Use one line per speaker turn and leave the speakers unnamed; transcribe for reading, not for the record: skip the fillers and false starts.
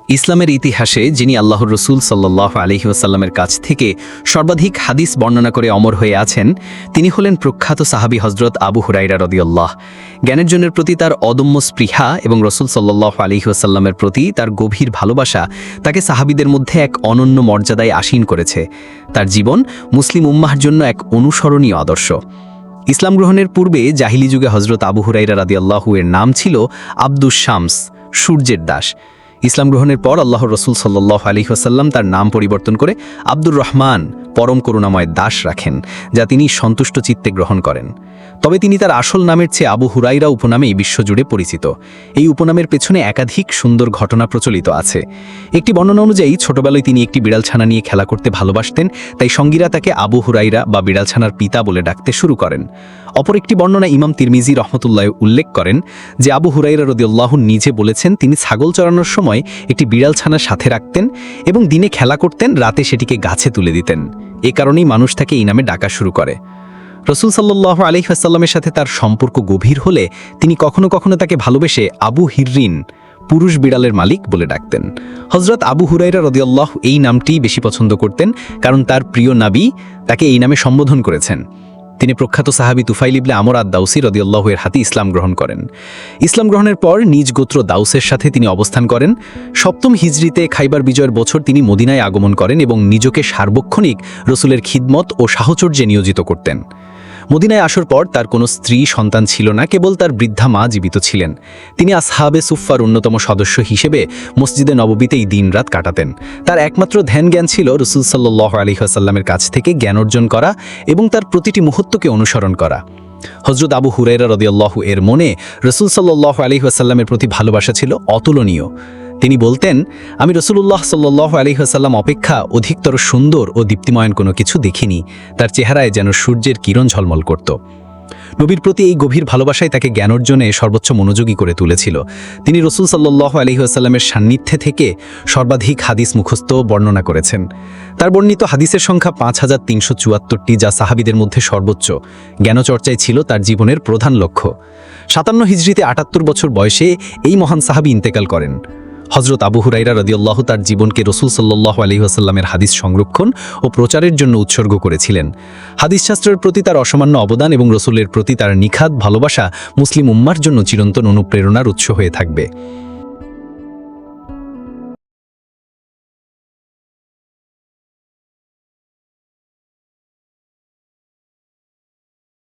ইসলামের ইতিহাসে যিনি আল্লাহর রসুল সাল্লাল্লাহু আলাইহি ওয়াসাল্লামের কাছ থেকে সর্বাধিক হাদিস বর্ণনা করে অমর হয়ে আছেন, তিনি হলেন প্রখ্যাত সাহাবী হযরত আবু হুরায়রা রাদিয়াল্লাহ। জ্ঞানের জনের প্রতি তার অদম্য স্পৃহা এবং রসুল সাল্লাল্লাহু আলাইহি ওয়াসাল্লামের প্রতি তার গভীর ভালোবাসা তাকে সাহাবীদের মধ্যে এক অনন্য মর্যাদায় আসীন করেছে। তার জীবন মুসলিম উম্মাহর জন্য এক অনুসরণীয় আদর্শ। ইসলাম গ্রহণের পূর্বে জাহিলি যুগে হযরত আবু হুরায়রা রাদিয়াল্লাহু এর নাম ছিল আব্দুস শামস, সূর্যের দাস। ইসলাম গ্রহণের পর আল্লাহর রসুল সাল্লাল্লাহু আলাইহি ওয়াসাল্লাম তার নাম পরিবর্তন করে আব্দুর রহমান, পরম করুণাময় দাস রাখেন, যা তিনি সন্তুষ্ট চিত্তে গ্রহণ করেন। তবে তিনি তার আসল নামের চেয়ে আবু হুরায়রা উপনামেই বিশ্বজুড়ে পরিচিত। এই উপনামের পেছনে একাধিক সুন্দর ঘটনা প্রচলিত আছে। একটি বর্ণনা অনুযায়ী ছোটবেলায় তিনি একটি বিড়ালছানা নিয়ে খেলা করতে ভালোবাসতেন, তাই সঙ্গীরা তাকে আবু হুরায়রা বা বিড়ালছানার পিতা বলে ডাকতে শুরু করেন। অপর একটি বর্ণনা ইমাম তিরমিজি রহমতুল্লাহ উল্লেখ করেন যে আবু হুরায়রা রাদিয়াল্লাহু নিজে বলেছেন তিনি ছাগল চড়ানোর সময় একটি বিড়ালছানা সাথে রাখতেন এবং দিনে খেলা করতেন, রাতে সেটিকে গাছে তুলে দিতেন। এ কারণেই মানুষ তাকে এই নামে ডাকা শুরু করে। রসুল সাল্লাল্লাহু আলাইহি ওয়াসাল্লামের সাথে তার সম্পর্ক গভীর হলে তিনি কখনো কখনো তাকে ভালোবেসে আবু হিররিন, পুরুষ বিড়ালের মালিক বলে ডাকতেন। হযরত আবু হুরায়রা রাদিয়াল্লাহু এই নামটিই বেশি পছন্দ করতেন, কারণ তার প্রিয় নবী তাকে এই নামে সম্বোধন করেছেন। তিনি প্রখ্যাত সাহাবী তুফাইল ইবনে আমর আদ-দাউসী রাদিয়াল্লাহু এর হাতে ইসলাম গ্রহণ করেন। ইসলাম গ্রহণের পর নিজ গোত্র দাউসের সাথে তিনি অবস্থান করেন। ৭ম হিজরিতে খাইবার বিজয়ের বছর তিনি মদিনায় আগমন করেন এবং নিজকে সার্বক্ষণিক রসুলের খিদমত ও সাহচর্যে নিয়োজিত করতেন। মদিনায় আসার পর তার কোনো স্ত্রী সন্তান ছিল না, কেবল তার বৃদ্ধা মা জীবিত ছিলেন। তিনি আসহাবে সুফফার অন্যতম সদস্য হিসেবে মসজিদে নববীতেই দিনরাত কাটাতেন। তার একমাত্র ধ্যান জ্ঞান ছিল রসুল সাল্লাল্লাহু আলাইহি ওয়াসাল্লামের কাছ থেকে জ্ঞান অর্জন করা এবং তার প্রতিটি মুহূর্তকে অনুসরণ করা। হযরত আবু হুরায়রা রাদিয়াল্লাহু এর মনে রসুল সাল্লাল্লাহু আলাইহি ওয়াসাল্লামের প্রতি ভালোবাসা ছিল অতুলনীয়। তিনি বলতেন, আমি রসুলুল্লাহ সাল্লাল্লাহু আলাইহি ওয়াসাল্লাম অপেক্ষা অধিকতর সুন্দর ও দীপ্তিময়ন কোনো কিছু দেখিনি। তার চেহারায় যেন সূর্যের কিরণ ঝলমল করত। নবীর প্রতি এই গভীর ভালোবাসায় তাকে জ্ঞান অর্জনে সর্বোচ্চ মনোযোগী করে তুলেছিল। তিনি রসুল সাল্লাল্লাহু আলাইহি ওয়াসাল্লামের সান্নিধ্যে থেকে সর্বাধিক হাদিস মুখস্থ বর্ণনা করেছেন। তার বর্ণিত হাদিসের সংখ্যা ৫,৩৭৪টি, যা সাহাবীদের মধ্যে সর্বোচ্চ। জ্ঞানচর্চায় ছিল তার জীবনের প্রধান লক্ষ্য। ৫৭ হিজরিতে ৭৮ বছর বয়সে এই মহান সাহাবী ইন্তেকাল করেন। হযরত আবু হুরায়রা রাদিয়াল্লাহু তার জীবনকে রসুল সাল্লাল্লাহু আলাইহি ওয়াসাল্লামের হাদিস সংরক্ষণ ও প্রচারের জন্য উৎসর্গ করেছিলেন। হাদিস শাস্ত্রের প্রতি তার অসামান্য অবদান এবং রসুলের প্রতি তার নিখাদ ভালোবাসা মুসলিম উম্মার জন্য চিরন্তন অনুপ্রেরণার উৎস হয়ে থাকবে।